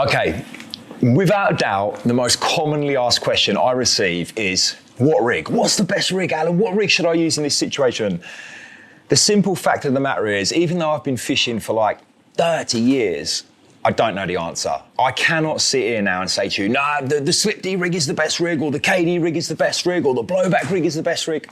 Okay, without a doubt, the most commonly asked question I receive is, what rig? What's the best rig, Alan? What rig should I use in this situation? The simple fact of the matter is, even though I've been fishing for like 30 years, I don't know the answer. I cannot sit here now and say to you, nah, the Slip D rig is the best rig, or the KD rig is the best rig, or the blowback rig is the best rig.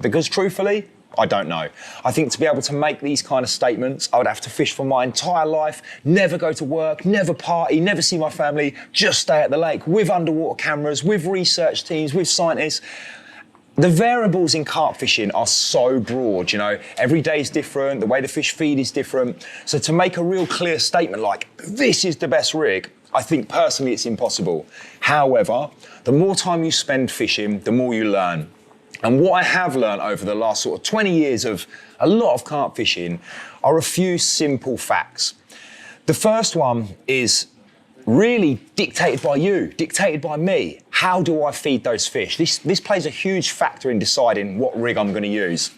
Because truthfully, I don't know. I think to be able to make these kind of statements, I would have to fish for my entire life, never go to work, never party, never see my family, just stay at the lake with underwater cameras, with research teams, with scientists. The variables in carp fishing are so broad, you know, every day is different, the way the fish feed is different. So to make a real clear statement like, this is the best rig, I think personally it's impossible. However, the more time you spend fishing, the more you learn. And what I have learned over the last sort of 20 years of a lot of carp fishing are a few simple facts. The first one is really dictated by you, dictated by me. How do I feed those fish? This plays a huge factor in deciding what rig I'm going to use.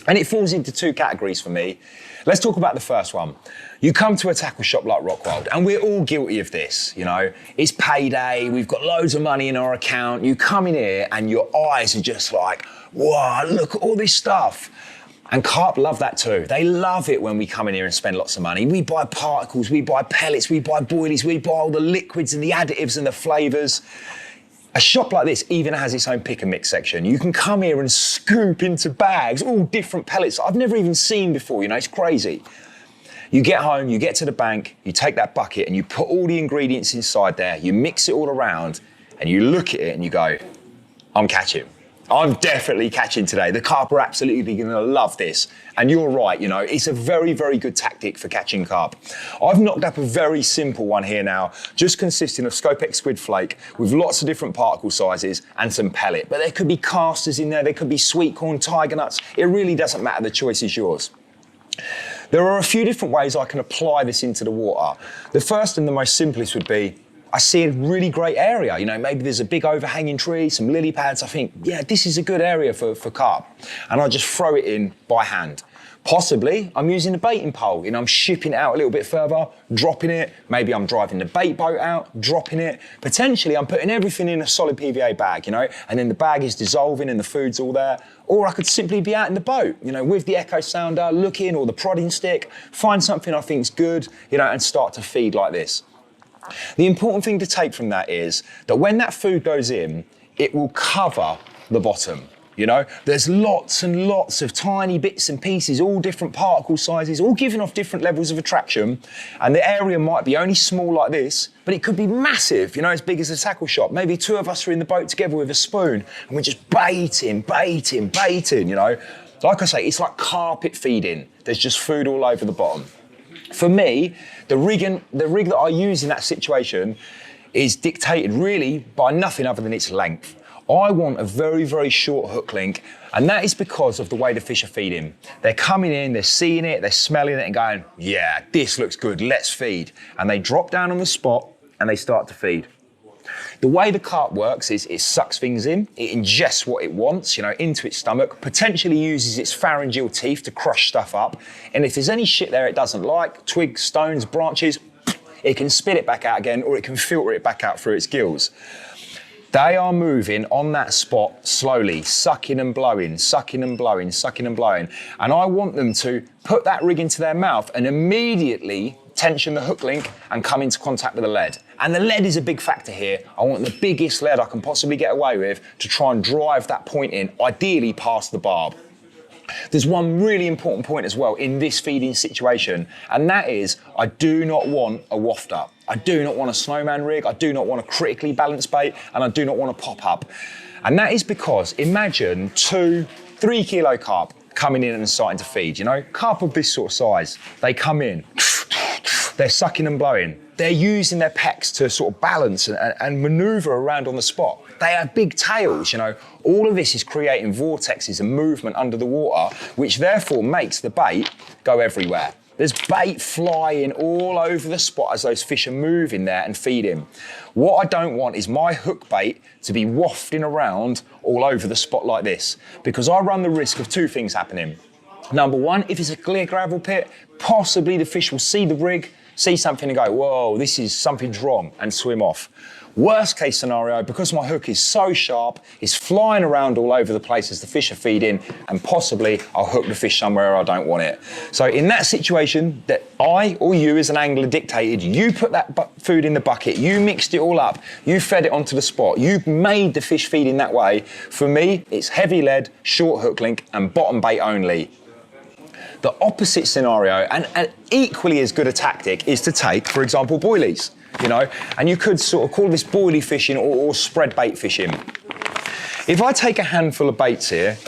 And it falls into two categories for me. Let's talk about the first one. You come to a tackle shop like Rockwild, and we're all guilty of this, you know. It's payday, we've got loads of money in our account. You come in here and your eyes are just like, wow, look at all this stuff. And carp love that too. They love it when we come in here and spend lots of money. We buy particles, we buy pellets, we buy boilies, we buy all the liquids and the additives and the flavors. A shop like this even has its own pick and mix section. You can come here and scoop into bags, all different pellets I've never even seen before, you know, it's crazy. You get home, you get to the bank, you take that bucket and you put all the ingredients inside there, you mix it all around and you look at it and you go, I'm catching. I'm definitely catching today. The carp are absolutely gonna love this. And you're right, you know, it's a very, very good tactic for catching carp. I've knocked up a very simple one here now, just consisting of Scopex squid flake with lots of different particle sizes and some pellet. But there could be casters in there could be sweet corn, tiger nuts. It really doesn't matter, the choice is yours. There are a few different ways I can apply this into the water. The first and the most simplest would be, I see a really great area. You know, maybe there's a big overhanging tree, some lily pads. I think, yeah, this is a good area for carp. And I just throw it in by hand. Possibly, I'm using a baiting pole. You know, I'm shipping it out a little bit further, dropping it. Maybe I'm driving the bait boat out, dropping it. Potentially, I'm putting everything in a solid PVA bag, you know, and then the bag is dissolving and the food's all there. Or I could simply be out in the boat, you know, with the echo sounder, looking, or the prodding stick, find something I think's good, you know, and start to feed like this. The important thing to take from that is that when that food goes in, it will cover the bottom. You know, there's lots and lots of tiny bits and pieces, all different particle sizes, all giving off different levels of attraction. And the area might be only small like this, but it could be massive, you know, as big as a tackle shop. Maybe two of us are in the boat together with a spoon and we're just baiting, you know. Like I say, it's like carpet feeding. There's just food all over the bottom. For me, the rig that I use in that situation is dictated really by nothing other than its length. I want a very, very short hook link, and that is because of the way the fish are feeding. They're coming in, they're seeing it, they're smelling it and going, yeah, this looks good, let's feed. And they drop down on the spot and they start to feed. The way the carp works is it sucks things in, it ingests what it wants, you know, into its stomach, potentially uses its pharyngeal teeth to crush stuff up. And if there's any shit there it doesn't like, twigs, stones, branches, it can spit it back out again, or it can filter it back out through its gills. They are moving on that spot slowly, sucking and blowing, sucking and blowing, sucking and blowing. And I want them to put that rig into their mouth and immediately tension the hook link and come into contact with the lead. And the lead is a big factor here. I want the biggest lead I can possibly get away with to try and drive that point in, ideally past the barb. There's one really important point as well in this feeding situation, and that is I do not want a wafter. I do not want a snowman rig, I do not want a critically balanced bait, and I do not want a pop-up. And that is because imagine 2-3 kilo carp coming in and starting to feed, you know? Carp of this sort of size, they come in, they're sucking and blowing. They're using their pecs to sort of balance and maneuver around on the spot. They have big tails, you know. All of this is creating vortexes and movement under the water, which therefore makes the bait go everywhere. There's bait flying all over the spot as those fish are moving there and feeding. What I don't want is my hook bait to be wafting around all over the spot like this, because I run the risk of two things happening. Number one, if it's a clear gravel pit, possibly the fish will see the rig, see something and go, whoa, something's wrong, and swim off. Worst case scenario, because my hook is so sharp, it's flying around all over the place as the fish are feeding, and possibly I'll hook the fish somewhere I don't want it. So in that situation that I or you as an angler dictated, you put that food in the bucket, you mixed it all up, you fed it onto the spot, you made the fish feed in that way. For me, it's heavy lead, short hook link, and bottom bait only. The opposite scenario, and equally as good a tactic, is to take, for example, boilies. And you could sort of call this boilie fishing or spread bait fishing. If I take a handful of baits here,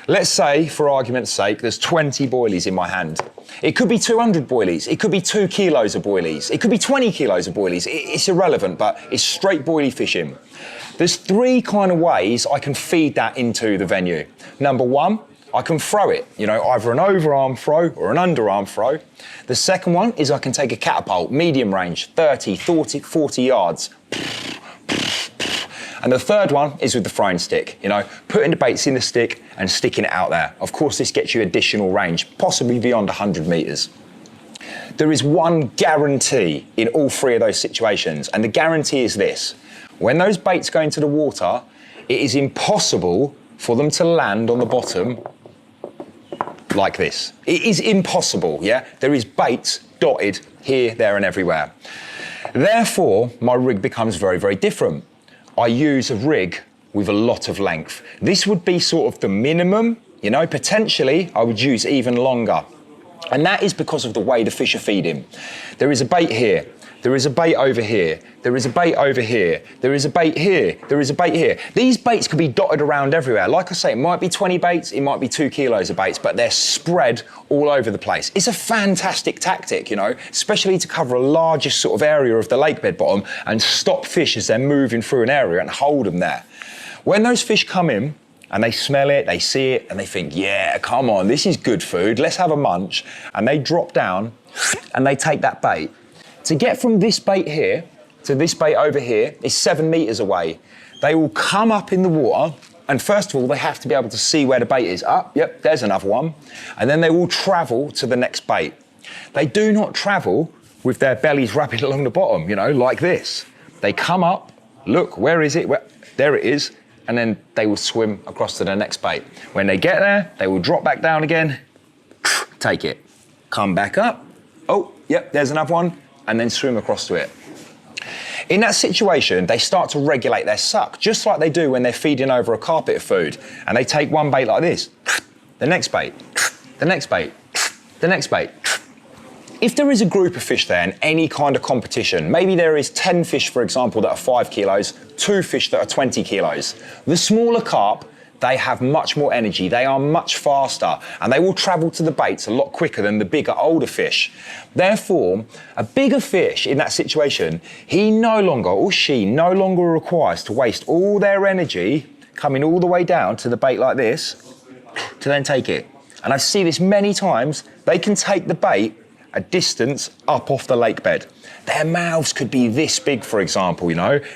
let's say, for argument's sake, there's 20 boilies in my hand. It could be 200 boilies, it could be 2 kilos of boilies, it could be 20 kilos of boilies. It's irrelevant, but it's straight boilie fishing. There's 3 kind of ways I can feed that into the venue. Number 1, I can throw it, either an overarm throw or an underarm throw. The second one is I can take a catapult, medium range, 30, 40 yards. And the third one is with the throwing stick, putting the baits in the stick and sticking it out there. Of course, this gets you additional range, possibly beyond 100 meters. There is one guarantee in all 3 of those situations, and the guarantee is this. When those baits go into the water, it is impossible for them to land on the bottom like this. It is impossible, yeah? There is baits dotted here, there, and everywhere. Therefore, my rig becomes very, very different. I use a rig with a lot of length. This would be sort of the minimum, potentially I would use even longer. And that is because of the way the fish are feeding. There is a bait here. There is a bait over here. There is a bait over here. There is a bait here. There is a bait here. These baits could be dotted around everywhere. Like I say, it might be 20 baits, it might be 2 kilos of baits, but they're spread all over the place. It's a fantastic tactic, especially to cover a largest sort of area of the lake bed bottom and stop fish as they're moving through an area and hold them there. When those fish come in, and they smell it, they see it, and they think, yeah, come on, this is good food, let's have a munch. And they drop down and they take that bait. To get from this bait here to this bait over here is 7 meters away. They will come up in the water, and first of all, they have to be able to see where the bait is. Yep, there's another one. And then they will travel to the next bait. They do not travel with their bellies wrapping along the bottom, like this. They come up, look, where is it? There it is. And then they will swim across to the next bait. When they get there, they will drop back down again, take it, come back up. Oh, yep, there's another one. And then swim across to it. In that situation, they start to regulate their suck, just like they do when they're feeding over a carpet of food. And they take one bait like this, the next bait, the next bait, the next bait. If there is a group of fish there in any kind of competition, maybe there is 10 fish, for example, that are 5 kilos, 2 fish that are 20 kilos. The smaller carp, they have much more energy, they are much faster, and they will travel to the baits a lot quicker than the bigger, older fish. Therefore, a bigger fish in that situation, he no longer, or she no longer requires to waste all their energy coming all the way down to the bait like this to then take it. And I see this many times. They can take the bait a distance up off the lake bed. Their mouths could be this big, for example,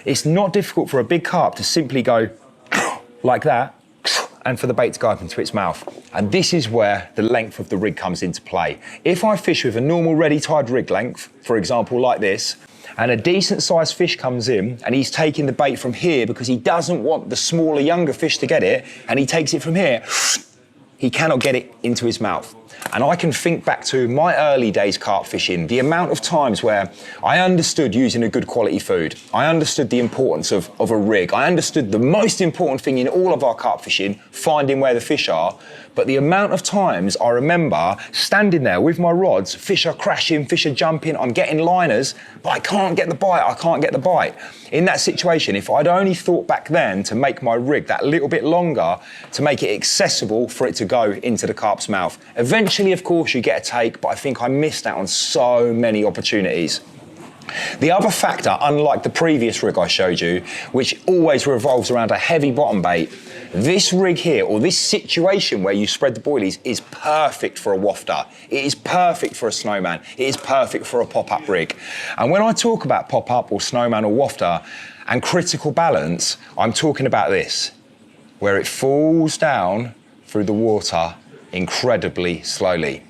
It's not difficult for a big carp to simply go like that, and for the bait to go up into its mouth. And this is where the length of the rig comes into play. If I fish with a normal ready tied rig length, for example like this, and a decent sized fish comes in and he's taking the bait from here because he doesn't want the smaller, younger fish to get it, and he takes it from here, he cannot get it into his mouth. And I can think back to my early days carp fishing, the amount of times where I understood using a good quality food. I understood the importance of a rig. I understood the most important thing in all of our carp fishing, finding where the fish are. But the amount of times I remember standing there with my rods, fish are crashing, fish are jumping, I'm getting liners, but I can't get the bite, I can't get the bite. In that situation, if I'd only thought back then to make my rig that little bit longer, to make it accessible for it to go into the carp's mouth. Eventually, of course, you get a take, but I think I missed out on so many opportunities. The other factor, unlike the previous rig I showed you, which always revolves around a heavy bottom bait, this rig here, or this situation where you spread the boilies, is perfect for a wafter. It is perfect for a snowman. It is perfect for a pop-up rig. And when I talk about pop-up or snowman or wafter and critical balance, I'm talking about this, where it falls down through the water incredibly slowly.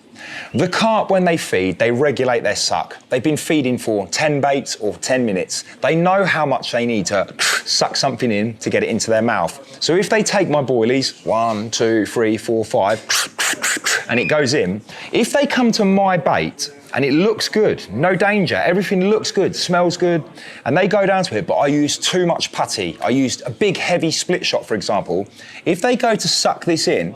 The carp, when they feed, they regulate their suck. They've been feeding for 10 baits or 10 minutes. They know how much they need to suck something in to get it into their mouth. So if they take my boilies, 1, 2, 3, 4, 5, and it goes in, if they come to my bait and it looks good, no danger, everything looks good, smells good, and they go down to it, but I use too much putty. I used a big heavy split shot, for example. If they go to suck this in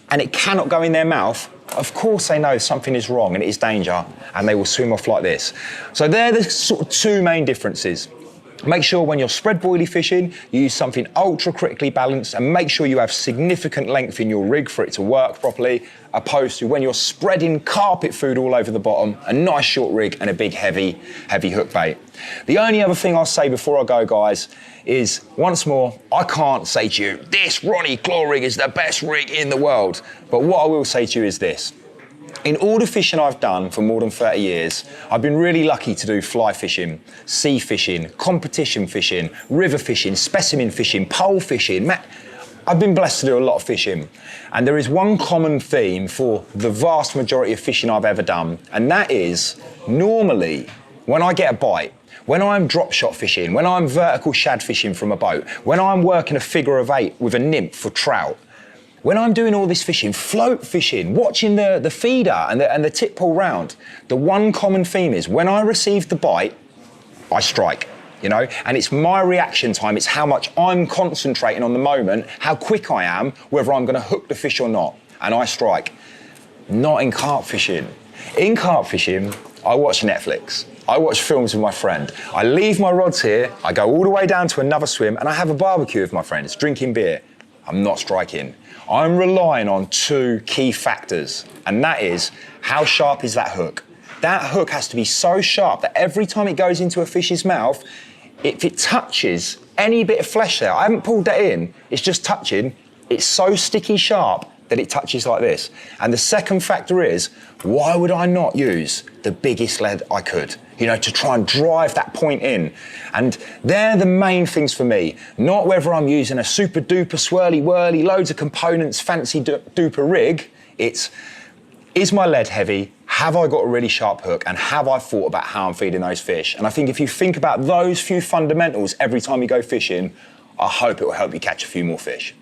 and it cannot go in their mouth, of course they know something is wrong and it is danger, and they will swim off like this. So they're the sort of two main differences. Make sure when you're spread boilie fishing, you use something ultra critically balanced, and make sure you have significant length in your rig for it to work properly, opposed to when you're spreading carpet food all over the bottom, a nice short rig and a big heavy hook bait. The only other thing I'll say before I go, guys, is once more, I can't say to you, this Ronnie claw rig is the best rig in the world. But what I will say to you is this. In all the fishing I've done for more than 30 years, I've been really lucky to do fly fishing, sea fishing, competition fishing, river fishing, specimen fishing, pole fishing. I've been blessed to do a lot of fishing. And there is one common theme for the vast majority of fishing I've ever done, and that is normally when I get a bite, when I'm drop shot fishing, when I'm vertical shad fishing from a boat, when I'm working a figure of 8 with a nymph for trout, when I'm doing all this fishing, float fishing, watching the feeder and the tip pull round, the one common theme is when I receive the bite, I strike, you know? And it's my reaction time, it's how much I'm concentrating on the moment, how quick I am, whether I'm gonna hook the fish or not, and I strike. Not in carp fishing. In carp fishing, I watch Netflix. I watch films with my friend. I leave my rods here, I go all the way down to another swim, and I have a barbecue with my friends, drinking beer. I'm not striking. I'm relying on two key factors, and that is, how sharp is that hook? That hook has to be so sharp that every time it goes into a fish's mouth, if it touches any bit of flesh there, I haven't pulled that in, it's just touching, it's so sticky sharp that it touches like this. And the second factor is, why would I not use the biggest lead I could? You know, to try and drive that point in. And they're the main things for me, not whether I'm using a super duper swirly whirly, loads of components, fancy duper rig. It's, is my lead heavy? Have I got a really sharp hook? And have I thought about how I'm feeding those fish? And I think if you think about those few fundamentals every time you go fishing, I hope it will help you catch a few more fish.